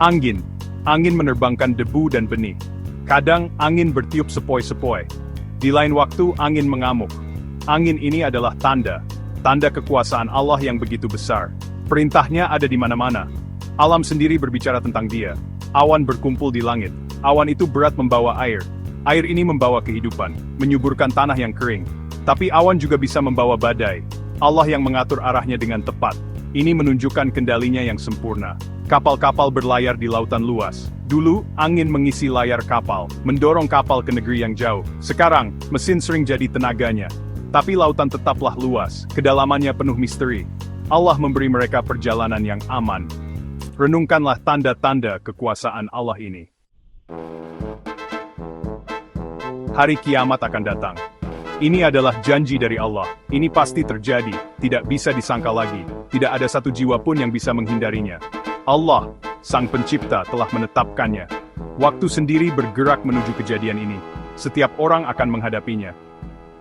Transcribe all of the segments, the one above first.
Angin. Angin menerbangkan debu dan benih. Kadang, angin bertiup sepoi-sepoi. Di lain waktu, angin mengamuk. Angin ini adalah tanda kekuasaan Allah yang begitu besar. Perintahnya ada di mana-mana. Alam sendiri berbicara tentang dia. Awan berkumpul di langit. Awan itu berat membawa air. Air ini membawa kehidupan, menyuburkan tanah yang kering. Tapi awan juga bisa membawa badai. Allah yang mengatur arahnya dengan tepat. Ini menunjukkan kendalinya yang sempurna. Kapal-kapal berlayar di lautan luas. Dulu, angin mengisi layar kapal, mendorong kapal ke negeri yang jauh. Sekarang, mesin sering jadi tenaganya. Tapi lautan tetaplah luas, kedalamannya penuh misteri. Allah memberi mereka perjalanan yang aman. Renungkanlah tanda-tanda kekuasaan Allah ini. Hari kiamat akan datang. Ini adalah janji dari Allah. Ini pasti terjadi, tidak bisa disangka lagi. Tidak ada satu jiwa pun yang bisa menghindarinya. Allah, Sang Pencipta, telah menetapkannya. Waktu sendiri bergerak menuju kejadian ini. Setiap orang akan menghadapinya.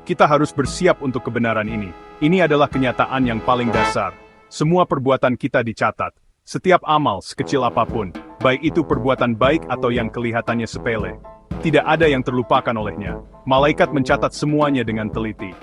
Kita harus bersiap untuk kebenaran ini. Ini adalah kenyataan yang paling dasar. Semua perbuatan kita dicatat. Setiap amal, sekecil apapun, baik itu perbuatan baik atau yang kelihatannya sepele, tidak ada yang terlupakan olehnya. Malaikat mencatat semuanya dengan teliti.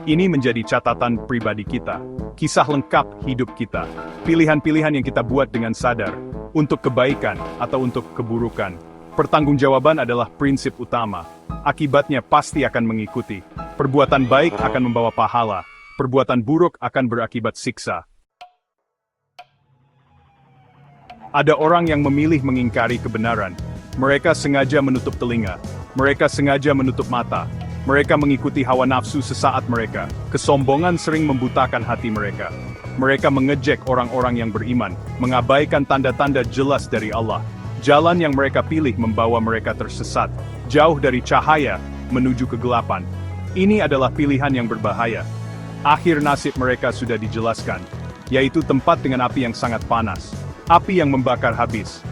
Ini menjadi catatan pribadi kita. Kisah lengkap hidup kita. Pilihan-pilihan yang kita buat dengan sadar. Untuk kebaikan atau untuk keburukan. Pertanggungjawaban adalah prinsip utama. Akibatnya pasti akan mengikuti. Perbuatan baik akan membawa pahala. Perbuatan buruk akan berakibat siksa. Ada orang yang memilih mengingkari kebenaran. Mereka sengaja menutup telinga. Mereka sengaja menutup mata. Mereka mengikuti hawa nafsu sesaat mereka. Kesombongan sering membutakan hati mereka. Mereka mengejek orang-orang yang beriman, mengabaikan tanda-tanda jelas dari Allah. Jalan yang mereka pilih membawa mereka tersesat, jauh dari cahaya, menuju kegelapan. Ini adalah pilihan yang berbahaya. Akhir nasib mereka sudah dijelaskan, yaitu tempat dengan api yang sangat panas. Api yang membakar habis.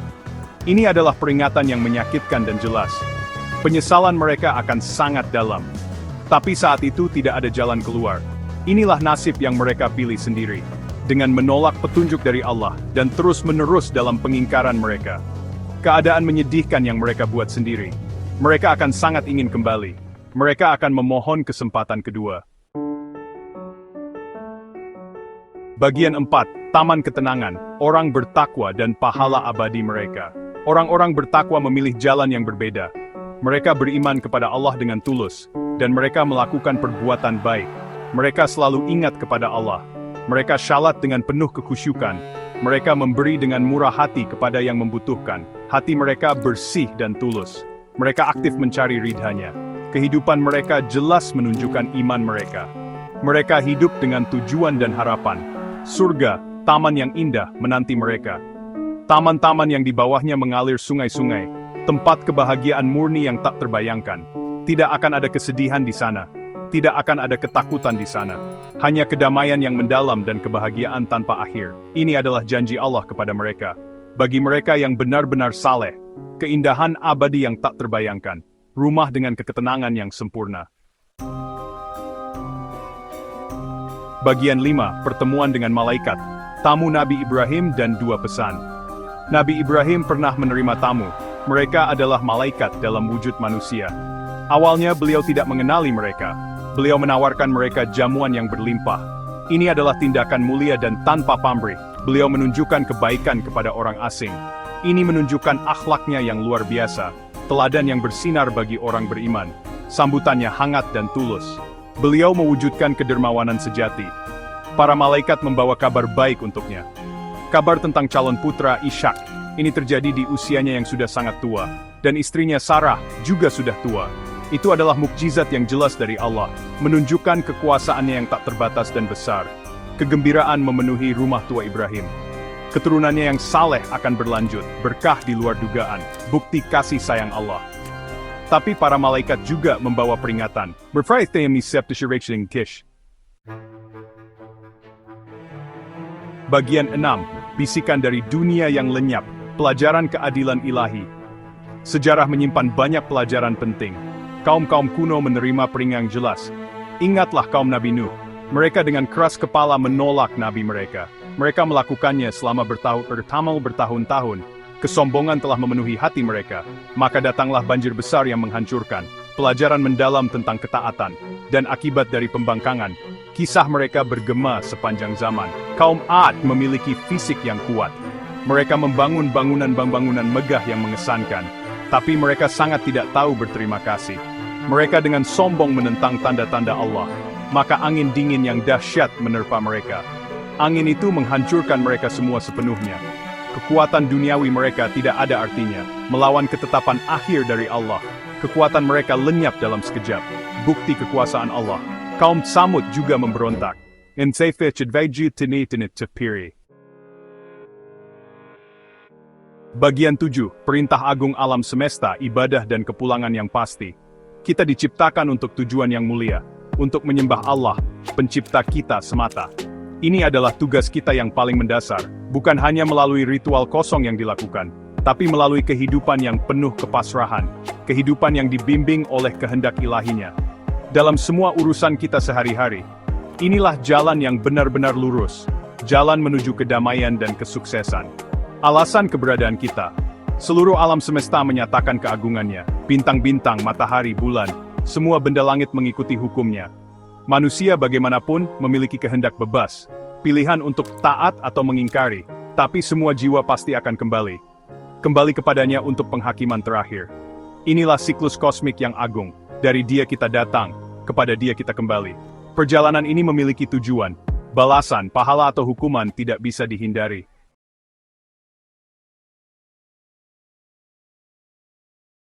Ini adalah peringatan yang menyakitkan dan jelas. Penyesalan mereka akan sangat dalam. Tapi saat itu tidak ada jalan keluar. Inilah nasib yang mereka pilih sendiri. Dengan menolak petunjuk dari Allah, dan terus-menerus dalam pengingkaran mereka. Keadaan menyedihkan yang mereka buat sendiri. Mereka akan sangat ingin kembali. Mereka akan memohon kesempatan kedua. Bagian 4, Taman Ketenangan, orang bertakwa dan pahala abadi mereka. Orang-orang bertakwa memilih jalan yang berbeda. Mereka beriman kepada Allah dengan tulus, dan mereka melakukan perbuatan baik. Mereka selalu ingat kepada Allah. Mereka syalat dengan penuh kekhusyukan. Mereka memberi dengan murah hati kepada yang membutuhkan. Hati mereka bersih dan tulus. Mereka aktif mencari ridhanya. Kehidupan mereka jelas menunjukkan iman mereka. Mereka hidup dengan tujuan dan harapan. Surga, taman yang indah, menanti mereka. Taman-taman yang di bawahnya mengalir sungai-sungai. Tempat kebahagiaan murni yang tak terbayangkan. Tidak akan ada kesedihan di sana. Tidak akan ada ketakutan di sana. Hanya kedamaian yang mendalam dan kebahagiaan tanpa akhir. Ini adalah janji Allah kepada mereka. Bagi mereka yang benar-benar saleh. Keindahan abadi yang tak terbayangkan. Rumah dengan ketenangan yang sempurna. Bagian 5, Pertemuan dengan Malaikat. Tamu Nabi Ibrahim dan 2 pesan. Nabi Ibrahim pernah menerima tamu. Mereka adalah malaikat dalam wujud manusia. Awalnya beliau tidak mengenali mereka. Beliau menawarkan mereka jamuan yang berlimpah. Ini adalah tindakan mulia dan tanpa pamrih. Beliau menunjukkan kebaikan kepada orang asing. Ini menunjukkan akhlaknya yang luar biasa. Teladan yang bersinar bagi orang beriman. Sambutannya hangat dan tulus. Beliau mewujudkan kedermawanan sejati. Para malaikat membawa kabar baik untuknya. Kabar tentang calon putra Ishak. Ini terjadi di usianya yang sudah sangat tua. Dan istrinya Sarah juga sudah tua. Itu adalah mukjizat yang jelas dari Allah. Menunjukkan kekuasaannya yang tak terbatas dan besar. Kegembiraan memenuhi rumah tua Ibrahim. Keturunannya yang saleh akan berlanjut. Berkah di luar dugaan. Bukti kasih sayang Allah. Tapi para malaikat juga membawa peringatan. Bagian 6. Bisikan dari dunia yang lenyap. Pelajaran keadilan ilahi. Sejarah menyimpan banyak pelajaran penting. Kaum-kaum kuno menerima peringan jelas. Ingatlah kaum Nabi Nuh. Mereka dengan keras kepala menolak Nabi mereka. Mereka melakukannya selama bertahun-tahun. Kesombongan telah memenuhi hati mereka, maka datanglah banjir besar yang menghancurkan, pelajaran mendalam tentang ketaatan, dan akibat dari pembangkangan. Kisah mereka bergema sepanjang zaman. Kaum Ad memiliki fisik yang kuat. Mereka membangun bangunan megah yang mengesankan, tapi mereka sangat tidak tahu berterima kasih. Mereka dengan sombong menentang tanda-tanda Allah, maka angin dingin yang dahsyat menerpa mereka. Angin itu menghancurkan mereka semua sepenuhnya. Kekuatan duniawi mereka tidak ada artinya, melawan ketetapan akhir dari Allah. Kekuatan mereka lenyap dalam sekejap. Bukti kekuasaan Allah. Kaum Tsamud juga memberontak. Bagian 7, Perintah Agung Alam Semesta, Ibadah dan Kepulangan yang Pasti. Kita diciptakan untuk tujuan yang mulia, untuk menyembah Allah, pencipta kita semata. Ini adalah tugas kita yang paling mendasar, bukan hanya melalui ritual kosong yang dilakukan, tapi melalui kehidupan yang penuh kepasrahan, kehidupan yang dibimbing oleh kehendak ilahinya. Dalam semua urusan kita sehari-hari, inilah jalan yang benar-benar lurus, jalan menuju kedamaian dan kesuksesan. Alasan keberadaan kita, seluruh alam semesta menyatakan keagungannya, bintang-bintang, matahari, bulan, semua benda langit mengikuti hukumnya. Manusia bagaimanapun memiliki kehendak bebas, pilihan untuk taat atau mengingkari, tapi semua jiwa pasti akan kembali. Kembali kepadanya untuk penghakiman terakhir. Inilah siklus kosmik yang agung, dari Dia kita datang, kepada Dia kita kembali. Perjalanan ini memiliki tujuan, balasan, pahala atau hukuman tidak bisa dihindari.